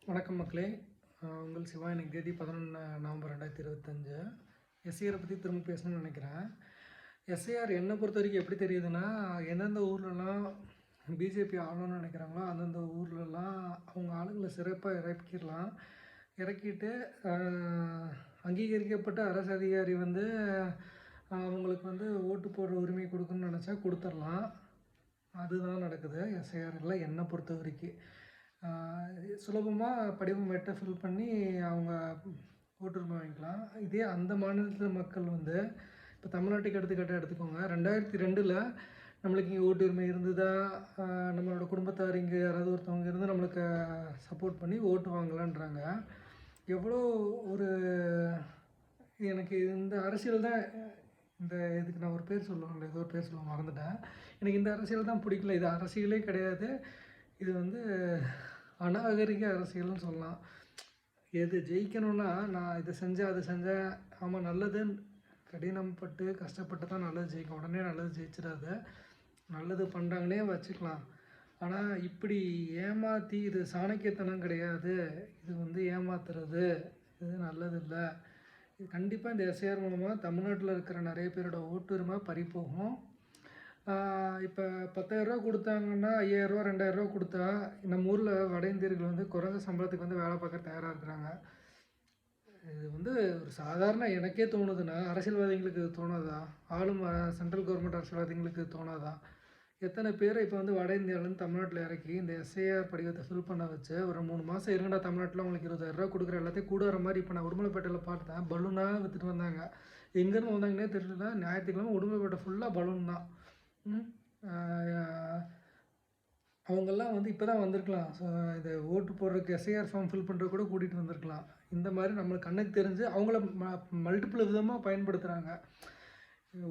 வணக்கம் மக்களே. உங்கள் சிவா. இன்னைக்கு தேதி 11 நவம்பர் 2025. எஸ்ஐஆரை பற்றி திரும்ப பேசணும்னு நினைக்கிறேன். எஸ்ஐஆர் என்னை பொறுத்த வரைக்கும் எப்படி தெரியுதுன்னா, எந்தெந்த ஊர்லலாம் பிஜேபி ஆளணும்னு நினைக்கிறாங்களோ அந்தந்த ஊர்லலாம் அவங்க ஆளுங்களை சிறப்பாக இறக்கிடலாம். இறக்கிட்டு அங்கீகரிக்கப்பட்ட அரசு அதிகாரி வந்து அவங்களுக்கு ஓட்டு போடுற உரிமை கொடுக்கணும்னு நினச்சா கொடுத்துடலாம். அதுதான் நடக்குது எஸ்ஐஆரில் என்னை பொறுத்த வரைக்கும். சுலபமாக படிவம் ஃபில் பண்ணி அவங்க ஓட்டுரிமை வாங்கிக்கலாம். இதே அந்த மாநிலத்தில் மக்கள் இப்போ தமிழ்நாட்டுக்கு எடுத்துக்கோங்க. 2002 நம்மளுக்கு இங்கே ஓட்டுரிமை இருந்ததா, நம்மளோட குடும்பத்தார் இங்கே யாராவது ஒருத்தவங்க இருந்து நம்மளுக்கு சப்போர்ட் பண்ணி ஓட்டு வாங்கலான்றாங்க. எவ்வளோ ஒரு எனக்கு இந்த அரசியல் தான், இந்த இதுக்கு நான் ஒரு பேர் சொல்லுவேன்ல, ஏதோ ஒரு பேர் சொல்ல மறந்துட்டேன். எனக்கு இந்த அரசியல் தான் பிடிக்கல. இது அரசியலே கிடையாது. இது அநாகரிக அரசியல்னு சொல்லலாம். எது ஜெயிக்கணும்னா நான் இதை செஞ்சேன் அதை செஞ்சேன், ஆமாம் நல்லதுன்னு கடினப்பட்டு கஷ்டப்பட்டு தான் நல்லது ஜெயிக்கும். உடனே நல்லது ஜெயிச்சிடாது. நல்லது பண்ணுறாங்கன்னே வச்சுக்கலாம். ஆனால் இப்படி ஏமாற்றி, இது சாணக்கியத்தனம் கிடையாது, இது ஏமாத்துறது, இது நல்லது இல்லை. இது கண்டிப்பாக இந்த எஸ்ஐஆர் மூலமாக தமிழ்நாட்டில் இருக்கிற நிறைய பேரோட ஓட்டுரிமை பறிப்போகும். இப்போ 10,000 கொடுத்தாங்கன்னா 5,000 2,000 கொடுத்தா நம்ம ஊரில் வட இந்தியர்கள் குறைஞ்ச சம்பளத்துக்கு வேலை பார்க்க தயாராக இருக்கிறாங்க. இது ஒரு சாதாரண எனக்கே தோணுதுன்னா அரசியல்வாதிகளுக்கு தோணாதா? ஆளும் சென்ட்ரல் கவர்மெண்ட் அரசியல்வாதிகளுக்கு தோணாதா? எத்தனை பேரை இப்போ வட இந்தியாவிலேருந்து தமிழ்நாட்டில் இறக்கி இந்த எஸ்ஐஆர் படிவத்தை ஃபில் பண்ண வச்சு ஒரு 3 மாதம் இருங்கடா தமிழ்நாட்டில் உங்களுக்கு 20,000 கொடுக்குற எல்லாத்தையும் கூடுற மாதிரி. இப்போ நான் உடுமலைப்பேட்டையில் பார்த்தேன், பலூனாக விற்றுட்டு வந்தாங்க. எங்கேருந்து வந்தாங்கன்னே தெரியல. ஞாயிற்றுக்கிழமை உடுமலைப்பேட்டை ஃபுல்லாக பலூன் தான். அவங்கெல்லாம் இப்போ தான் வந்திருக்கலாம். ஸோ இதை ஓட்டு போடுறதுக்கு எஸ்ஐஆர் ஃபார்ம் ஃபில் பண்ணுறது கூட கூட்டிகிட்டு வந்திருக்கலாம். இந்த மாதிரி நம்மளுக்கு கண்ணுக்கு தெரிஞ்சு அவங்கள மல்டிபிள் விதமாக பயன்படுத்துகிறாங்க.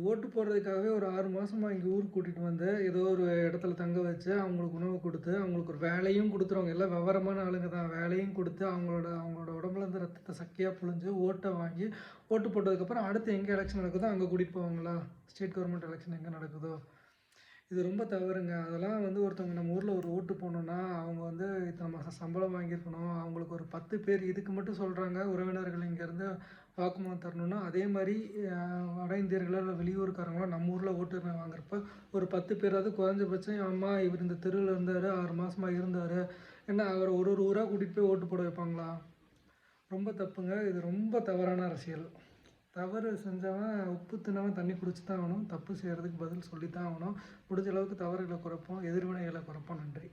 ஓட்டு போடுறதுக்காகவே ஒரு 6 மாதமாக இங்கே ஊருக்கு கூட்டிகிட்டு ஏதோ ஒரு இடத்துல தங்க வச்சு அவங்களுக்கு உணவு கொடுத்து அவங்களுக்கு ஒரு வேலையும் கொடுத்துருவாங்க. எல்லாம் விவரமான ஆளுங்க தான். வேலையும் கொடுத்து அவங்களோட உடம்புலேருந்து ரத்தத்தை சக்கையாக புழிஞ்சு ஓட்டை வாங்கி ஓட்டு போட்டதுக்கப்புறம் அடுத்து எங்கே எலெக்ஷன் நடக்குதோ அங்கே கூட்டிகிட்டு போவாங்களா? ஸ்டேட் கவர்மெண்ட் எலெக்ஷன் எங்கே நடக்குதோ. இது ரொம்ப தவறுங்க. அதெல்லாம் ஒருத்தவங்க நம்ம ஊரில் ஒரு ஓட்டு போடணுன்னா அவங்க இத்தனை மாதம் சம்பளம் வாங்கியிருக்கணும். அவங்களுக்கு ஒரு 10 பேர் இதுக்கு மட்டும் சொல்கிறாங்க. உறவினர்கள் இங்கேருந்து வாக்குமூலம் தரணுன்னா, அதே மாதிரி வட இந்தியர்களோ இல்லை வெளியூருக்காரங்களோ நம்ம ஊரில் ஓட்டுரிமை வாங்குறப்ப ஒரு 10 பேராவது குறைஞ்சபட்சம், அம்மா இவர் இந்த தெருவில் இருந்தார், 6 மாதமாக இருந்தார், என்ன அவரை ஒரு ஊராக கூட்டிகிட்டு போய் ஓட்டு போட வைப்பாங்களா? ரொம்ப தப்புங்க. இது ரொம்ப தவறான அரசியல். தவறு செஞ்சவன் உப்பு தின்னவன் தண்ணி குடிச்சு தான் ஆகணும். தப்பு செய்கிறதுக்கு பதில் சொல்லி தான் ஆகணும். முடிஞ்ச அளவுக்கு தவறுகளை குறைப்போம், எதிர்வினைகளை குறைப்போம். நன்றி.